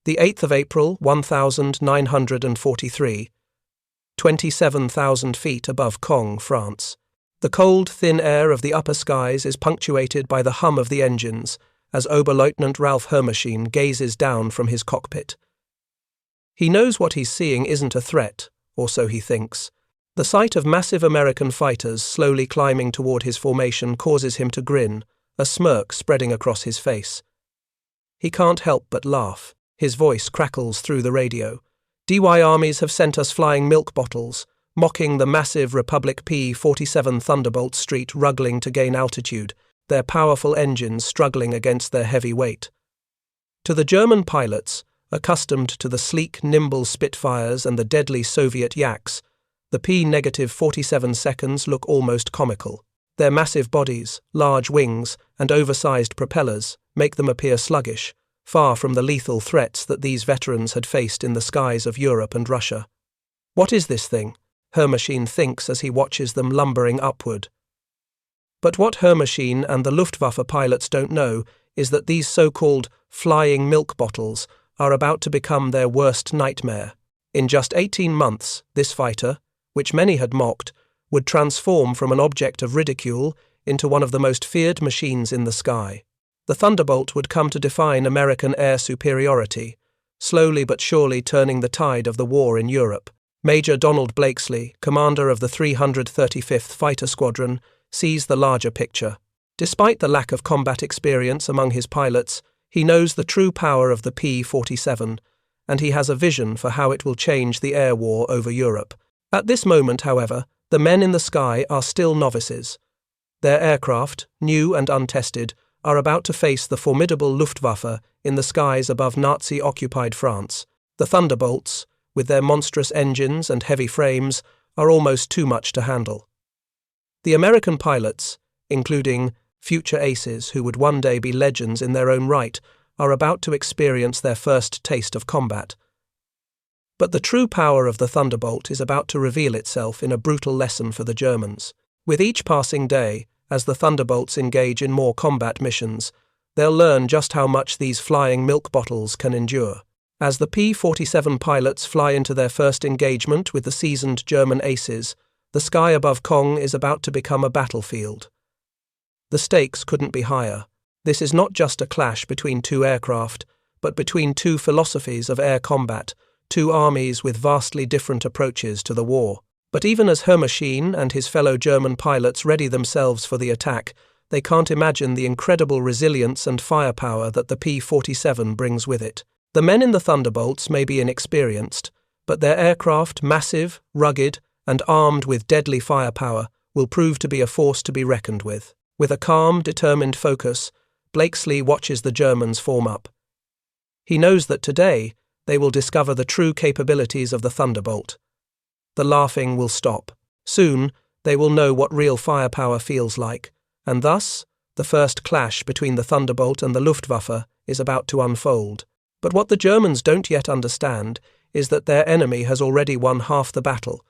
The 8th of April, 1943, 27,000 feet above Caen, France. The cold, thin air of the upper skies is punctuated by the hum of the engines as Oberleutnant Ralph Hermachine gazes down from his cockpit. He knows what he's seeing isn't a threat, or so he thinks. The sight of massive American fighters slowly climbing toward his formation causes him to grin, a smirk spreading across his face. He can't help but laugh. His voice crackles through the radio. DY armies have sent us flying milk bottles, mocking the massive Republic P-47 Thunderbolt street ruggling to gain altitude, their powerful engines struggling against their heavy weight. To the German pilots, accustomed to the sleek, nimble Spitfires and the deadly Soviet Yaks, the P-47 seconds look almost comical. Their massive bodies, large wings, and oversized propellers make them appear sluggish, far from the lethal threats that these veterans had faced in the skies of Europe and Russia. What is this thing? Hermachine thinks as he watches them lumbering upward. But what Hermachine and the Luftwaffe pilots don't know is that these so-called flying milk bottles are about to become their worst nightmare. In just 18 months, this fighter, which many had mocked, would transform from an object of ridicule into one of the most feared machines in the sky. The Thunderbolt would come to define American air superiority, slowly but surely turning the tide of the war in Europe. Major Donald Blakesley, commander of the 335th Fighter Squadron, sees the larger picture. Despite the lack of combat experience among his pilots, he knows the true power of the P-47, and he has a vision for how it will change the air war over Europe. At this moment, however, the men in the sky are still novices. Their aircraft, new and untested, are about to face the formidable Luftwaffe in the skies above Nazi-occupied France. The Thunderbolts, with their monstrous engines and heavy frames, are almost too much to handle. The American pilots, including future aces who would one day be legends in their own right, are about to experience their first taste of combat. But the true power of the Thunderbolt is about to reveal itself in a brutal lesson for the Germans. With each passing day, as the Thunderbolts engage in more combat missions, they'll learn just how much these flying milk bottles can endure. As the P-47 pilots fly into their first engagement with the seasoned German aces, the sky above Caen is about to become a battlefield. The stakes couldn't be higher. This is not just a clash between two aircraft, but between two philosophies of air combat, two armies with vastly different approaches to the war. But even as Hermachine and his fellow German pilots ready themselves for the attack, they can't imagine the incredible resilience and firepower that the P-47 brings with it. The men in the Thunderbolts may be inexperienced, but their aircraft, massive, rugged, and armed with deadly firepower, will prove to be a force to be reckoned with. With a calm, determined focus, Blakesley watches the Germans form up. He knows that today they will discover the true capabilities of the Thunderbolt. The laughing will stop. Soon, they will know what real firepower feels like, and thus, the first clash between the Thunderbolt and the Luftwaffe is about to unfold. But what the Germans don't yet understand is that their enemy has already won half the battle.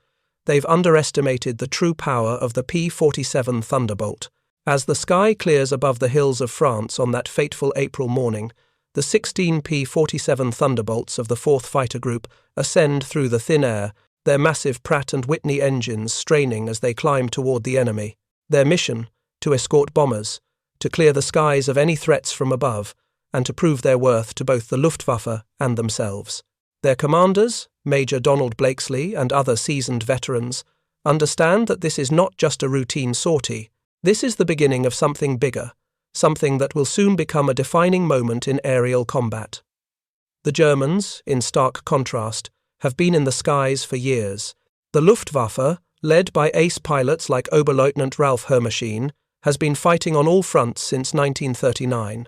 They've underestimated the true power of the P-47 Thunderbolt. As the sky clears above the hills of France on that fateful April morning, the 16 P-47 Thunderbolts of the 4th Fighter Group ascend through the thin air, their massive Pratt & Whitney engines straining as they climb toward the enemy. Their mission, to escort bombers, to clear the skies of any threats from above, and to prove their worth to both the Luftwaffe and themselves. Their commanders, Major Donald Blakesley and other seasoned veterans, understand that this is not just a routine sortie. This is the beginning of something bigger, something that will soon become a defining moment in aerial combat. The Germans, in stark contrast, have been in the skies for years. The Luftwaffe, led by ace pilots like Oberleutnant Ralph Hermachine, has been fighting on all fronts since 1939.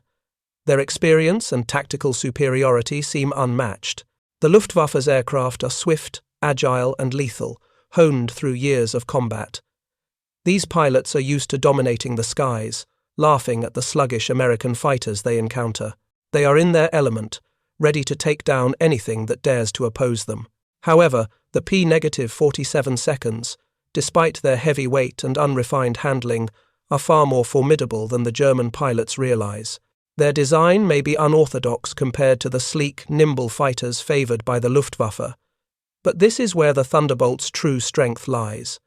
Their experience and tactical superiority seem unmatched. The Luftwaffe's aircraft are swift, agile, and lethal, honed through years of combat. These pilots are used to dominating the skies, laughing at the sluggish American fighters they encounter. They are in their element, ready to take down anything that dares to oppose them. However, the P-47 seconds, despite their heavy weight and unrefined handling, are far more formidable than the German pilots realize. Their design may be unorthodox compared to the sleek, nimble fighters favored by the Luftwaffe, but this is where the Thunderbolt's true strength lies,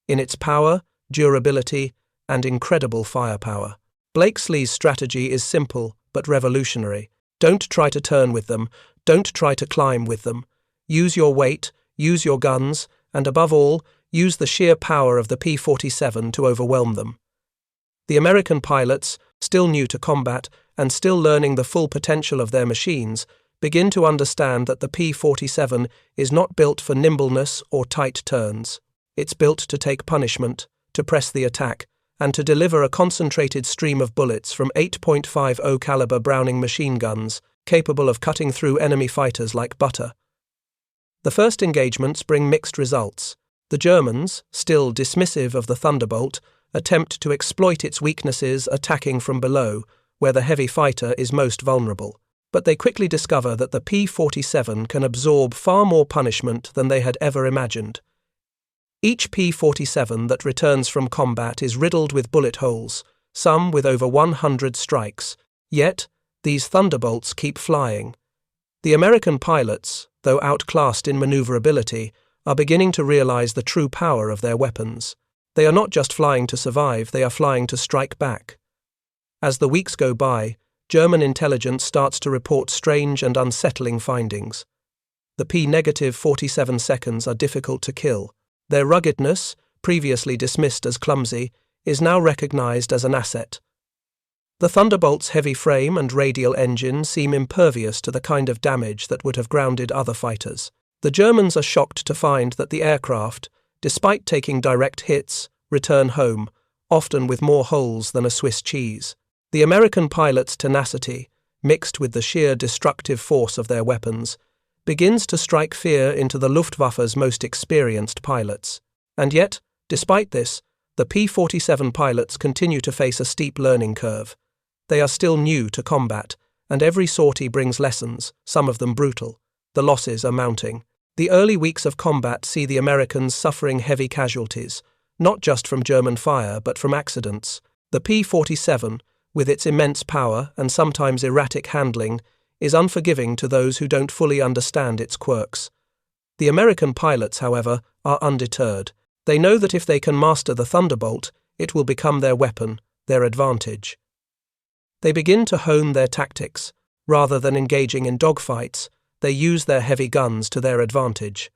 in its power, durability, and incredible firepower. Blakesley's strategy is simple but revolutionary. Don't try to turn with them, don't try to climb with them. Use your weight, use your guns, and above all, use the sheer power of the P-47 to overwhelm them. The American pilots, still new to combat and still learning the full potential of their machines, begin to understand that the P-47 is not built for nimbleness or tight turns. It's built to take punishment, to press the attack, and to deliver a concentrated stream of bullets from 8.50 caliber Browning machine guns, capable of cutting through enemy fighters like butter. The first engagements bring mixed results. The Germans, still dismissive of the Thunderbolt, attempt to exploit its weaknesses attacking from below, where the heavy fighter is most vulnerable. But they quickly discover that the P-47 can absorb far more punishment than they had ever imagined. Each P-47 that returns from combat is riddled with bullet holes, some with over 100 strikes. Yet, these Thunderbolts keep flying. The American pilots, though outclassed in maneuverability, are beginning to realize the true power of their weapons. They are not just flying to survive, they are flying to strike back. As the weeks go by, German intelligence starts to report strange and unsettling findings. The P-47 seconds are difficult to kill. Their ruggedness, previously dismissed as clumsy, is now recognized as an asset. The Thunderbolt's heavy frame and radial engine seem impervious to the kind of damage that would have grounded other fighters. The Germans are shocked to find that the aircraft, despite taking direct hits, return home, often with more holes than a Swiss cheese. The American pilots' tenacity, mixed with the sheer destructive force of their weapons, begins to strike fear into the Luftwaffe's most experienced pilots. And yet, despite this, the P-47 pilots continue to face a steep learning curve. They are still new to combat, and every sortie brings lessons, some of them brutal. The losses are mounting. The early weeks of combat see the Americans suffering heavy casualties, not just from German fire but from accidents. The P-47, with its immense power and sometimes erratic handling, is unforgiving to those who don't fully understand its quirks. The American pilots, however, are undeterred. They know that if they can master the Thunderbolt, it will become their weapon, their advantage. They begin to hone their tactics. Rather than engaging in dogfights, they use their heavy guns to their advantage.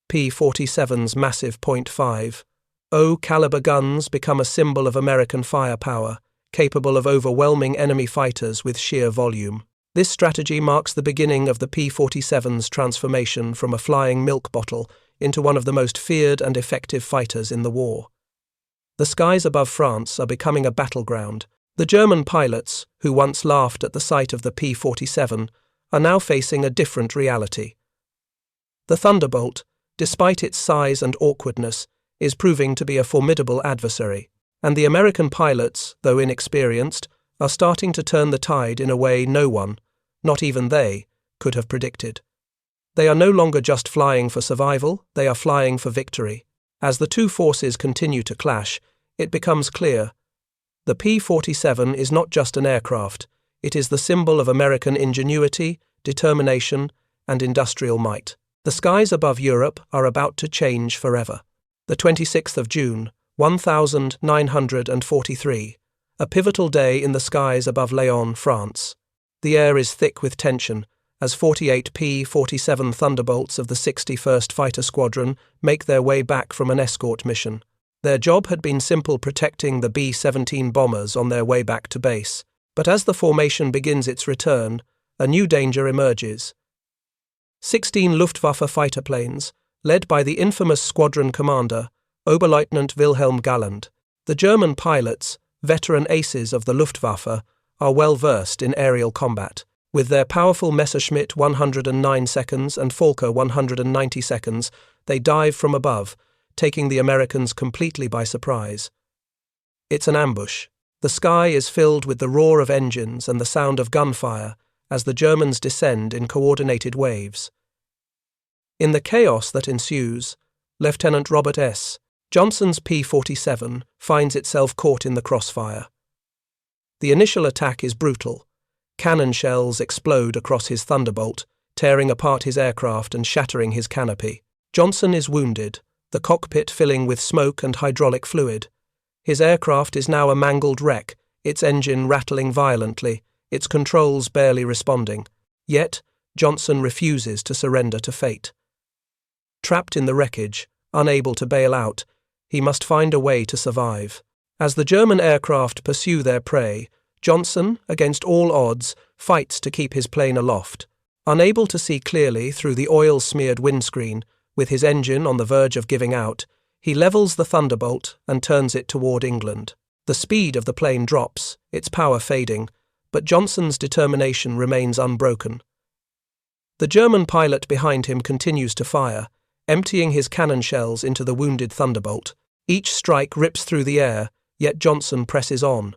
P-47's massive .50 caliber guns become a symbol of American firepower, capable of overwhelming enemy fighters with sheer volume. This strategy marks the beginning of the P-47's transformation from a flying milk bottle into one of the most feared and effective fighters in the war. The skies above France are becoming a battleground. The German pilots, who once laughed at the sight of the P-47, are now facing a different reality. The Thunderbolt, despite its size and awkwardness, is proving to be a formidable adversary, and the American pilots, though inexperienced, are starting to turn the tide in a way no one, not even they, could have predicted. They are no longer just flying for survival, they are flying for victory. As the two forces continue to clash, it becomes clear. The P-47 is not just an aircraft, it is the symbol of American ingenuity, determination, and industrial might. The skies above Europe are about to change forever. The 26th of June, 1943, a pivotal day in the skies above Lyon, France. The air is thick with tension, as 48 P-47 Thunderbolts of the 61st Fighter Squadron make their way back from an escort mission. Their job had been simple, protecting the B-17 bombers on their way back to base. But as the formation begins its return, a new danger emerges. 16 Luftwaffe fighter planes, led by the infamous squadron commander, Oberleutnant Wilhelm Galland. The German pilots, veteran aces of the Luftwaffe, are well versed in aerial combat. With their powerful Messerschmitt 109 seconds and Fokker 190 seconds, they dive from above, taking the Americans completely by surprise. It's an ambush. The sky is filled with the roar of engines and the sound of gunfire as the Germans descend in coordinated waves. In the chaos that ensues, Lieutenant Robert S. Johnson's P-47 finds itself caught in the crossfire. The initial attack is brutal. Cannon shells explode across his Thunderbolt, tearing apart his aircraft and shattering his canopy. Johnson is wounded, the cockpit filling with smoke and hydraulic fluid. His aircraft is now a mangled wreck, its engine rattling violently, its controls barely responding. Yet, Johnson refuses to surrender to fate. Trapped in the wreckage, unable to bail out, he must find a way to survive. As the German aircraft pursue their prey, Johnson, against all odds, fights to keep his plane aloft. Unable to see clearly through the oil-smeared windscreen, with his engine on the verge of giving out, he levels the Thunderbolt and turns it toward England. The speed of the plane drops, its power fading, but Johnson's determination remains unbroken. The German pilot behind him continues to fire, emptying his cannon shells into the wounded Thunderbolt. Each strike rips through the air, yet Johnson presses on.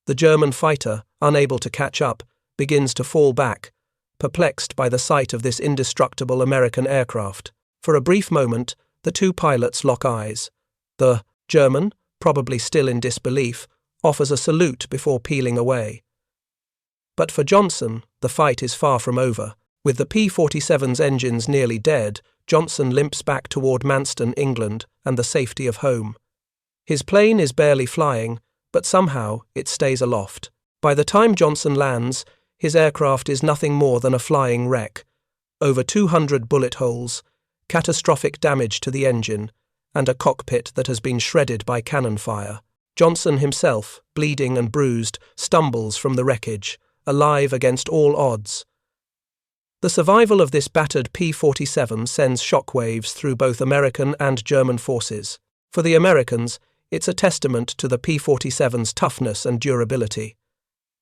The German fighter, unable to catch up, begins to fall back, perplexed by the sight of this indestructible American aircraft. For a brief moment, the two pilots lock eyes. The German, probably still in disbelief, offers a salute before peeling away. But for Johnson, the fight is far from over. With the P-47's engines nearly dead, Johnson limps back toward Manston, England, and the safety of home. His plane is barely flying, but somehow it stays aloft. By the time Johnson lands, his aircraft is nothing more than a flying wreck. Over 200 bullet holes, catastrophic damage to the engine, and a cockpit that has been shredded by cannon fire. Johnson himself, bleeding and bruised, stumbles from the wreckage, alive against all odds. The survival of this battered P-47 sends shockwaves through both American and German forces. For the Americans, it's a testament to the P-47's toughness and durability.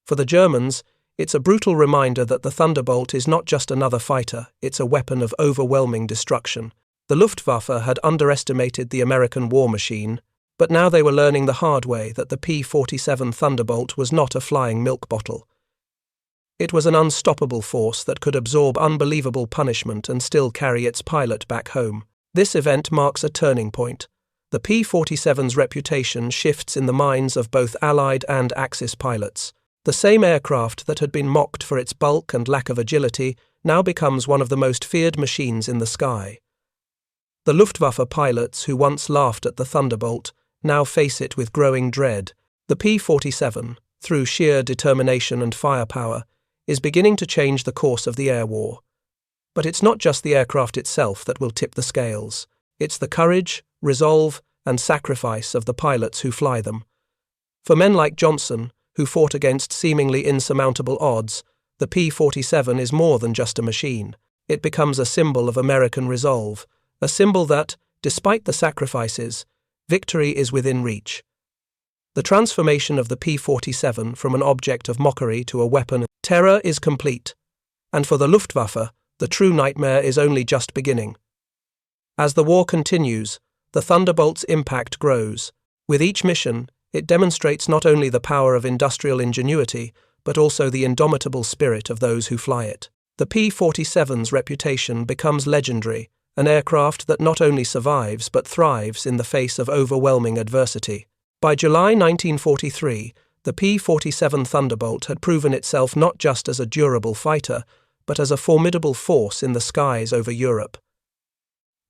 For the Germans, it's a brutal reminder that the Thunderbolt is not just another fighter, it's a weapon of overwhelming destruction. The Luftwaffe had underestimated the American war machine, but now they were learning the hard way that the P-47 Thunderbolt was not a flying milk bottle. It was an unstoppable force that could absorb unbelievable punishment and still carry its pilot back home. This event marks a turning point. The P-47's reputation shifts in the minds of both Allied and Axis pilots. The same aircraft that had been mocked for its bulk and lack of agility now becomes one of the most feared machines in the sky. The Luftwaffe pilots who once laughed at the Thunderbolt now face it with growing dread. The P-47, through sheer determination and firepower, is beginning to change the course of the air war. But it's not just the aircraft itself that will tip the scales. It's the courage, resolve, and sacrifice of the pilots who fly them. For men like Johnson, who fought against seemingly insurmountable odds, the P-47 is more than just a machine. It becomes a symbol of American resolve, a symbol that, despite the sacrifices, victory is within reach. The transformation of the P-47 from an object of mockery to a weapon of terror is complete, and for the Luftwaffe, the true nightmare is only just beginning. As the war continues, the Thunderbolt's impact grows. With each mission, it demonstrates not only the power of industrial ingenuity, but also the indomitable spirit of those who fly it. The P-47's reputation becomes legendary, an aircraft that not only survives but thrives in the face of overwhelming adversity. By July 1943, the P-47 Thunderbolt had proven itself not just as a durable fighter, but as a formidable force in the skies over Europe.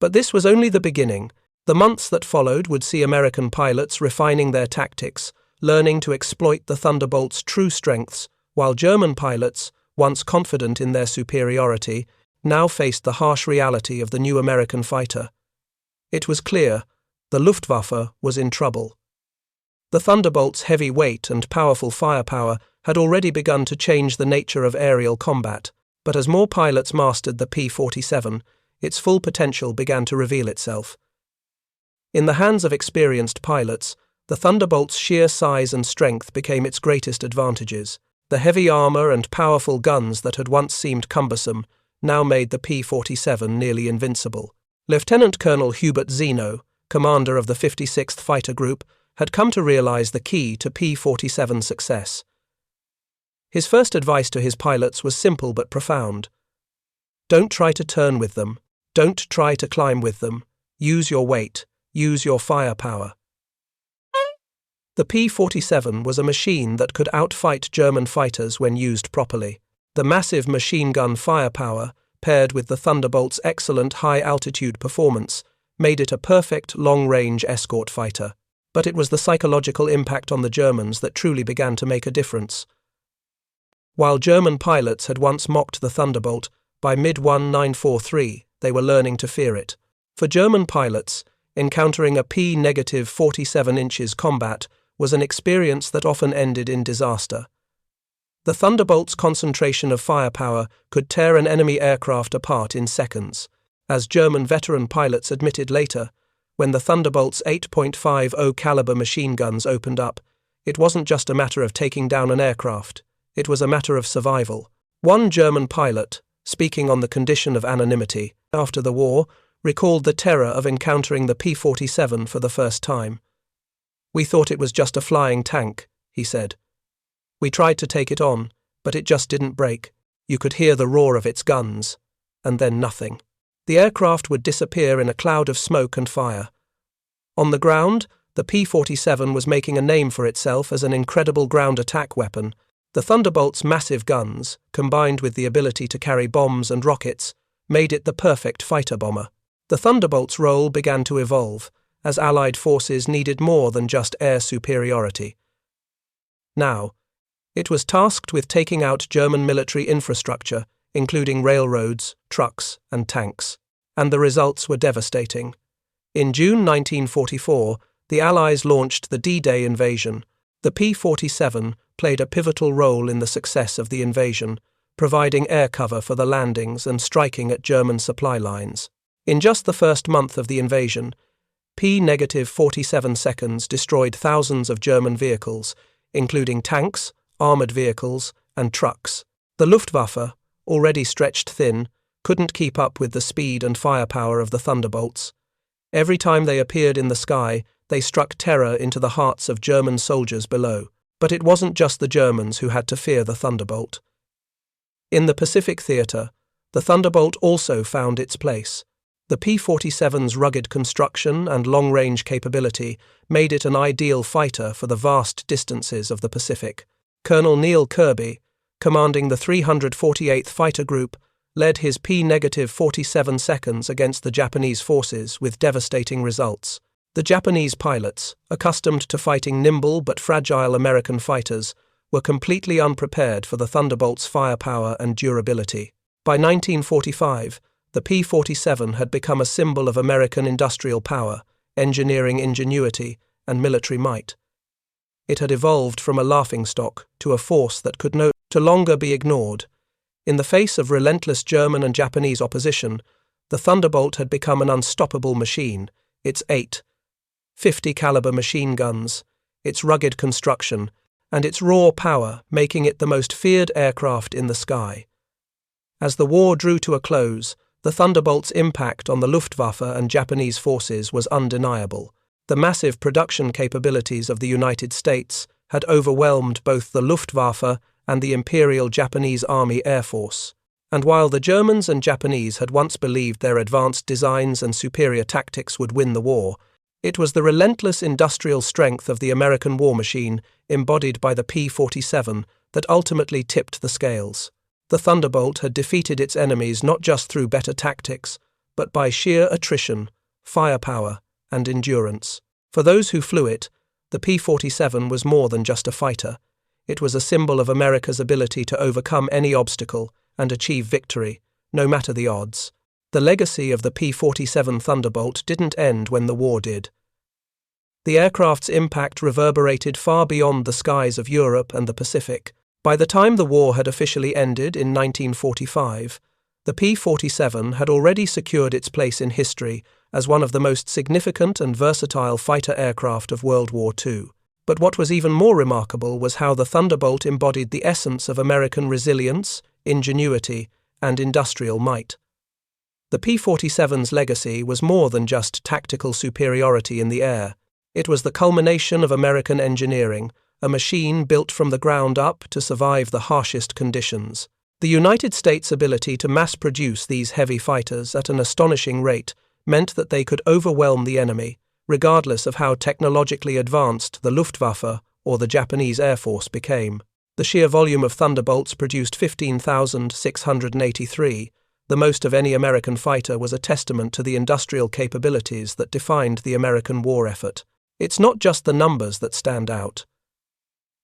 But this was only the beginning. The months that followed would see American pilots refining their tactics, learning to exploit the Thunderbolt's true strengths, while German pilots, once confident in their superiority, now faced the harsh reality of the new American fighter. It was clear, the Luftwaffe was in trouble. The Thunderbolt's heavy weight and powerful firepower had already begun to change the nature of aerial combat, but as more pilots mastered the P-47, its full potential began to reveal itself. In the hands of experienced pilots, the Thunderbolt's sheer size and strength became its greatest advantages. The heavy armor and powerful guns that had once seemed cumbersome now made the P-47 nearly invincible. Lieutenant Colonel Hubert Zeno, commander of the 56th Fighter Group, had come to realize the key to P-47 success. His first advice to his pilots was simple but profound. Don't try to turn with them. Don't try to climb with them. Use your weight. Use your firepower. The P-47 was a machine that could outfight German fighters when used properly. The massive machine gun firepower, paired with the Thunderbolt's excellent high-altitude performance, made it a perfect long-range escort fighter. But it was the psychological impact on the Germans that truly began to make a difference. While German pilots had once mocked the Thunderbolt, by mid-1943 they were learning to fear it. For German pilots, encountering a P-47 inches combat was an experience that often ended in disaster. The Thunderbolt's concentration of firepower could tear an enemy aircraft apart in seconds. As German veteran pilots admitted later, when the Thunderbolt's 8.50 caliber machine guns opened up, it wasn't just a matter of taking down an aircraft, it was a matter of survival. One German pilot, speaking on the condition of anonymity after the war, recalled the terror of encountering the P-47 for the first time. "We thought it was just a flying tank," he said. "We tried to take it on, but it just didn't break. You could hear the roar of its guns, and then nothing." The aircraft would disappear in a cloud of smoke and fire. On the ground, the P-47 was making a name for itself as an incredible ground attack weapon. The Thunderbolt's massive guns, combined with the ability to carry bombs and rockets, made it the perfect fighter bomber. The Thunderbolt's role began to evolve, as Allied forces needed more than just air superiority. Now, it was tasked with taking out German military infrastructure, including railroads, trucks, and tanks. And the results were devastating. In June 1944, the Allies launched the D-Day invasion. The P-47 played a pivotal role in the success of the invasion, providing air cover for the landings and striking at German supply lines. In just the first month of the invasion, P-47 seconds destroyed thousands of German vehicles, including tanks, armored vehicles, and trucks. The Luftwaffe, already stretched thin, couldn't keep up with the speed and firepower of the Thunderbolts. Every time they appeared in the sky, they struck terror into the hearts of German soldiers below. But it wasn't just the Germans who had to fear the Thunderbolt. In the Pacific theater, the Thunderbolt also found its place. The P-47's rugged construction and long-range capability made it an ideal fighter for the vast distances of the Pacific. Colonel Neil Kirby, commanding the 348th Fighter Group, led his P-47 seconds against the Japanese forces with devastating results. The Japanese pilots, accustomed to fighting nimble but fragile American fighters, were completely unprepared for the Thunderbolt's firepower and durability. By 1945, the P-47 had become a symbol of American industrial power, engineering ingenuity, and military might. It had evolved from a laughingstock to a force that could no longer be ignored. In the face of relentless German and Japanese opposition, the Thunderbolt had become an unstoppable machine. Its 8.50 caliber machine guns, its rugged construction, and its raw power making it the most feared aircraft in the sky. As the war drew to a close, the Thunderbolt's impact on the Luftwaffe and Japanese forces was undeniable. The massive production capabilities of the United States had overwhelmed both the Luftwaffe and the Imperial Japanese Army Air Force. And while the Germans and Japanese had once believed their advanced designs and superior tactics would win the war, it was the relentless industrial strength of the American war machine, embodied by the P-47, that ultimately tipped the scales. The Thunderbolt had defeated its enemies not just through better tactics, but by sheer attrition, firepower, and endurance. For those who flew it, the P-47 was more than just a fighter. It was a symbol of America's ability to overcome any obstacle and achieve victory, no matter the odds. The legacy of the P-47 Thunderbolt didn't end when the war did. The aircraft's impact reverberated far beyond the skies of Europe and the Pacific. By the time the war had officially ended in 1945, the P-47 had already secured its place in history as one of the most significant and versatile fighter aircraft of World War II. But what was even more remarkable was how the Thunderbolt embodied the essence of American resilience, ingenuity, and industrial might. The P-47's legacy was more than just tactical superiority in the air. It was the culmination of American engineering, a machine built from the ground up to survive the harshest conditions. The United States' ability to mass-produce these heavy fighters at an astonishing rate meant that they could overwhelm the enemy, regardless of how technologically advanced the Luftwaffe or the Japanese Air Force became. The sheer volume of Thunderbolts produced 15,683, the most of any American fighter, was a testament to the industrial capabilities that defined the American war effort. It's not just the numbers that stand out.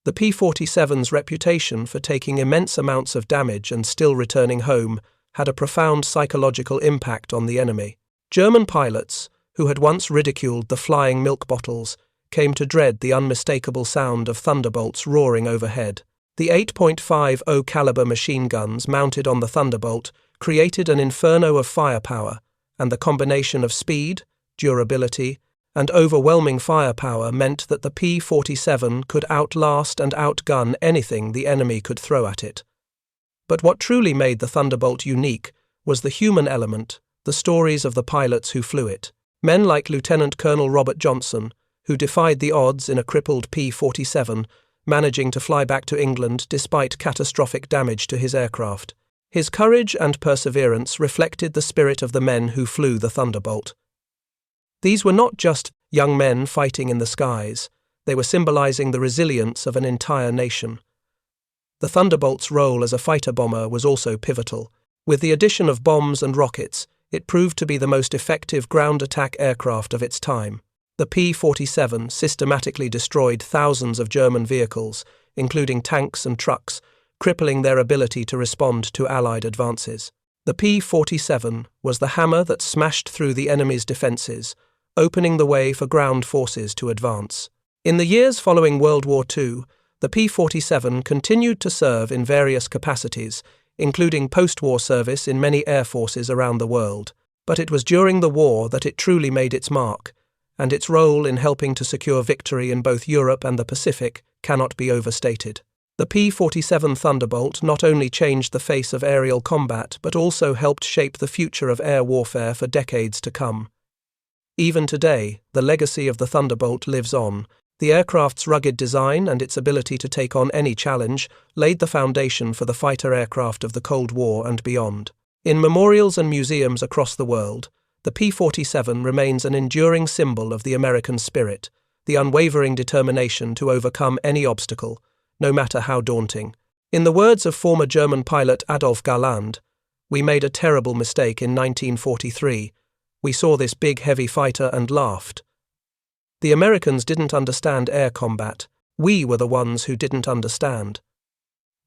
The P-47's reputation for taking immense amounts of damage and still returning home had a profound psychological impact on the enemy. German pilots, who had once ridiculed the flying milk bottles, came to dread the unmistakable sound of Thunderbolts roaring overhead. The 8.50 caliber machine guns mounted on the Thunderbolt created an inferno of firepower, and the combination of speed, durability, and overwhelming firepower meant that the P-47 could outlast and outgun anything the enemy could throw at it. But what truly made the Thunderbolt unique was the human element, the stories of the pilots who flew it. Men like Lieutenant Colonel Robert Johnson, who defied the odds in a crippled P-47, managing to fly back to England despite catastrophic damage to his aircraft. His courage and perseverance reflected the spirit of the men who flew the Thunderbolt. These were not just young men fighting in the skies, they were symbolizing the resilience of an entire nation. The Thunderbolt's role as a fighter bomber was also pivotal. With the addition of bombs and rockets, it proved to be the most effective ground attack aircraft of its time. The P-47 systematically destroyed thousands of German vehicles, including tanks and trucks, crippling their ability to respond to Allied advances. The P-47 was the hammer that smashed through the enemy's defences, opening the way for ground forces to advance. In the years following World War II, the P-47 continued to serve in various capacities, including post-war service in many air forces around the world. But it was during the war that it truly made its mark, and its role in helping to secure victory in both Europe and the Pacific cannot be overstated. The P-47 Thunderbolt not only changed the face of aerial combat but also helped shape the future of air warfare for decades to come. Even today, the legacy of the Thunderbolt lives on. The aircraft's rugged design and its ability to take on any challenge laid the foundation for the fighter aircraft of the Cold War and beyond. In memorials and museums across the world, the P-47 remains an enduring symbol of the American spirit, the unwavering determination to overcome any obstacle, no matter how daunting. In the words of former German pilot Adolf Galland, "We made a terrible mistake in 1943. We saw this big heavy fighter and laughed." The Americans didn't understand air combat. We were the ones who didn't understand.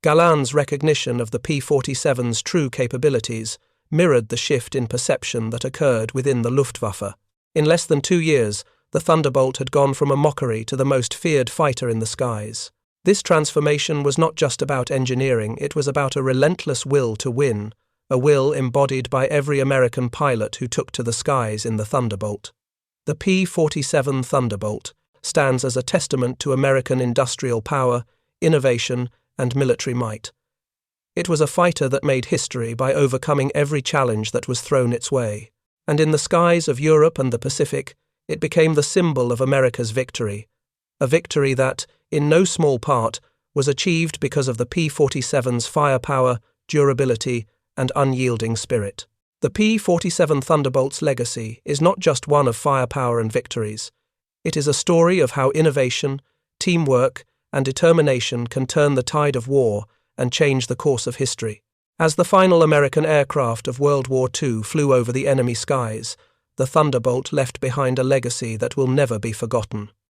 Galland's recognition of the P-47's true capabilities mirrored the shift in perception that occurred within the Luftwaffe. In less than 2 years, the Thunderbolt had gone from a mockery to the most feared fighter in the skies. This transformation was not just about engineering, it was about a relentless will to win, a will embodied by every American pilot who took to the skies in the Thunderbolt. The P-47 Thunderbolt stands as a testament to American industrial power, innovation, and military might. It was a fighter that made history by overcoming every challenge that was thrown its way. And in the skies of Europe and the Pacific, it became the symbol of America's victory. A victory that, in no small part, was achieved because of the P-47's firepower, durability, and unyielding spirit. The P-47 Thunderbolt's legacy is not just one of firepower and victories. It is a story of how innovation, teamwork, and determination can turn the tide of war and change the course of history. As the final American aircraft of World War II flew over the enemy skies, the Thunderbolt left behind a legacy that will never be forgotten.